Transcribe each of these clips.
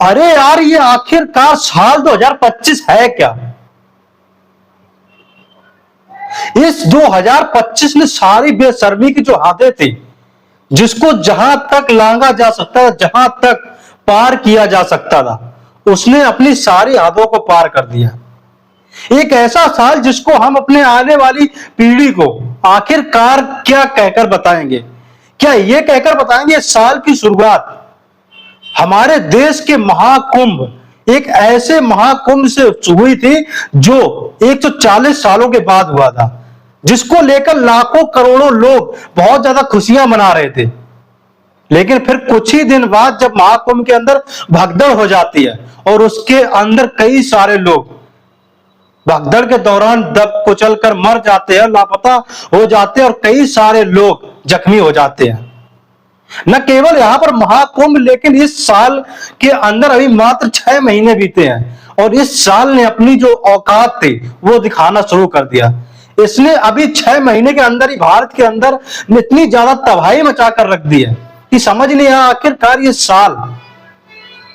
अरे यार, ये आखिरकार साल 2025 है क्या? इस 2025 ने सारी बेशर्मी की जो हदें थी, जिसको जहां तक लांघा जा सकता था, जहां तक पार किया जा सकता था, उसने अपनी सारी हदों को पार कर दिया। एक ऐसा साल जिसको हम अपने आने वाली पीढ़ी को आखिरकार क्या कहकर बताएंगे? क्या ये कहकर बताएंगे इस साल की शुरुआत हमारे देश के महाकुंभ, एक ऐसे महाकुंभ से हुई थी जो 140 सालों के बाद हुआ था, जिसको लेकर लाखों करोड़ों लोग बहुत ज्यादा खुशियां मना रहे थे। लेकिन फिर कुछ ही दिन बाद जब महाकुंभ के अंदर भगदड़ हो जाती है और उसके अंदर कई सारे लोग भगदड़ के दौरान दब कुचल कर मर जाते हैं, लापता हो जाते हैं और कई सारे लोग जख्मी हो जाते हैं। न केवल यहां पर महाकुंभ, लेकिन इस साल के अंदर अभी मात्र 6 महीने बीते हैं और इस साल ने अपनी जो औकात थी वो दिखाना शुरू कर दिया। इसने अभी 6 महीने के अंदर ही भारत के अंदर इतनी ज्यादा तबाही मचा कर रख दी है कि समझ नहीं आया आखिरकार ये साल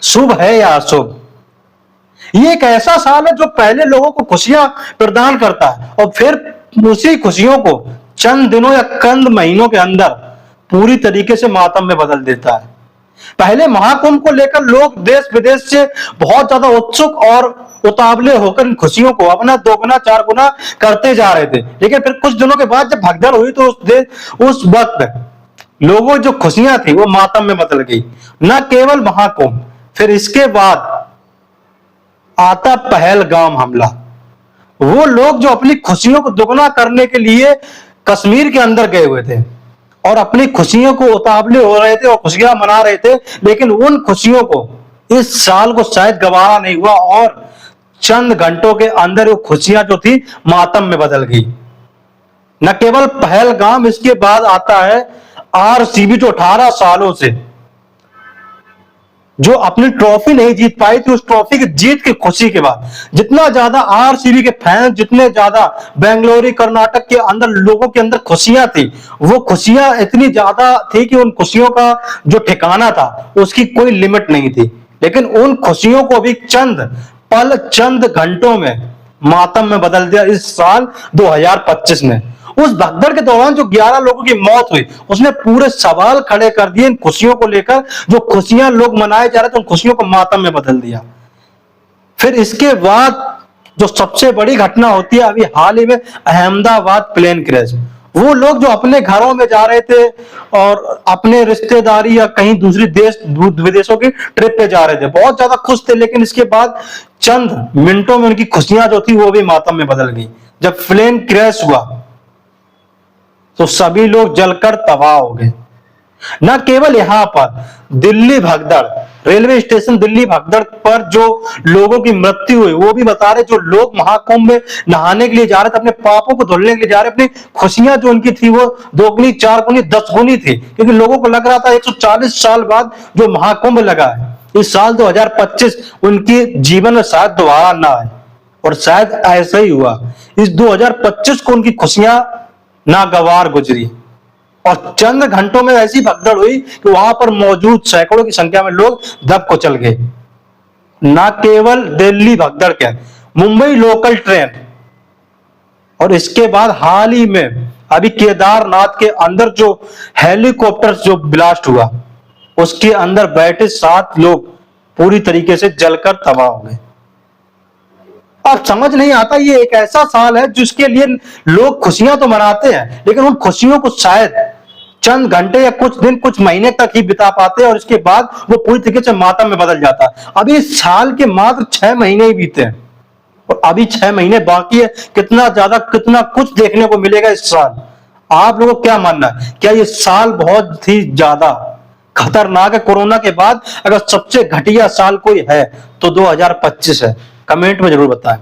शुभ है या अशुभ। ये एक ऐसा साल है जो पहले लोगों को खुशियां प्रदान करता है और फिर उसी खुशियों को चंद दिनों या चंद महीनों के अंदर पूरी तरीके से मातम में बदल देता है। पहले महाकुंभ को लेकर लोग देश विदेश से बहुत ज्यादा उत्सुक और उतावले होकर इन खुशियों को अपना दोगुना चार गुना करते जा रहे थे, लेकिन फिर कुछ दिनों के बाद जब भगदड़ हुई तो उस वक्त लोगों जो खुशियां थी वो मातम में बदल गई। न केवल महाकुंभ, फिर इसके बाद आता पहलगाम हमला। वो लोग जो अपनी खुशियों को दुगना करने के लिए कश्मीर के अंदर गए हुए थे और अपनी खुशियों को उतावले हो रहे थे और खुशियां मना रहे थे, लेकिन उन खुशियों को इस साल को शायद गवारा नहीं हुआ और चंद घंटों के अंदर वो खुशियां जो थी मातम में बदल गई। न केवल पहलगाम, इसके बाद आता है आरसीबी, जो 18 सालों से जो अपनी ट्रॉफी नहीं जीत पाई थी, उस ट्रॉफी की जीत की खुशी के बाद जितना ज्यादा आरसीबी के फैंस, जितने ज्यादा बेंगलुरु कर्नाटक के अंदर लोगों के अंदर खुशियां थी, वो खुशियां इतनी ज्यादा थी कि उन खुशियों का जो ठिकाना था उसकी कोई लिमिट नहीं थी। लेकिन उन खुशियों को भी चंद पल, चंद घंटों में मातम में बदल दिया इस साल 2025 ने। उस भगदड़ के दौरान जो 11 लोगों की मौत हुई, उसने पूरे सवाल खड़े कर दिए इन खुशियों को लेकर। जो खुशियां लोग मनाए जा रहे थे, उन खुशियों को मातम में बदल दिया। फिर इसके बाद जो सबसे बड़ी घटना होती है अभी हाल ही में, अहमदाबाद प्लेन क्रैश। वो लोग जो अपने घरों में जा रहे थे और अपने रिश्तेदारी या कहीं दूसरी देश विदेशों की ट्रिप पे जा रहे थे, बहुत ज्यादा खुश थे, लेकिन इसके बाद चंद मिनटों में उनकी खुशियां जो थी वो भी मातम में बदल गई। जब प्लेन क्रैश हुआ तो सभी लोग जलकर तबाह हो गए। न केवल यहां पर दिल्ली भगदड़, रेलवे स्टेशन दिल्ली भगदड़ पर जो लोगों की मृत्यु हुई, वो भी बता रहे, जो लोग महाकुंभ में नहाने के लिए जा रहे थे, अपने पापों को धुलने के लिए जा रहे, अपनी खुशियां जो उनकी थी वो दोगुनी, चार गुनी, 10 गुनी थी, क्योंकि लोगों को लग रहा था 140 साल बाद जो महाकुंभ लगा है, इस साल 2025 उनके जीवन में शायद दोबारा ना आए। और शायद ऐसा ही हुआ। इस 2025 को उनकी खुशियां नागवार गुजरी और चंद घंटों में ऐसी भगदड़ हुई कि वहां पर मौजूद सैकड़ों की संख्या में लोग दब को चल गए। न केवल दिल्ली भगदड़ के, मुंबई लोकल ट्रेन, और इसके बाद हाल ही में अभी केदारनाथ के अंदर जो हेलीकॉप्टर जो ब्लास्ट हुआ, उसके अंदर बैठे 7 लोग पूरी तरीके से जलकर तबाह हो गए। अब समझ नहीं आता, ये एक ऐसा साल है जिसके लिए लोग खुशियां तो मनाते हैं, लेकिन उन खुशियों को शायद चंद घंटे या कुछ दिन, कुछ महीने तक ही बिता पाते हैं और इसके बाद वो पूरी तरीके से मातम में बदल जाता है। अभी इस साल के मात्र 6 महीने ही बीते हैं और अभी 6 महीने बाकी है। कितना ज्यादा, कितना कुछ देखने को मिलेगा इस साल। आप लोगों को क्या मानना है? क्या ये साल बहुत ही ज्यादा खतरनाक है? कोरोना के बाद अगर सबसे घटिया साल कोई है तो 2025 है। कमेंट में जरूर बताएं।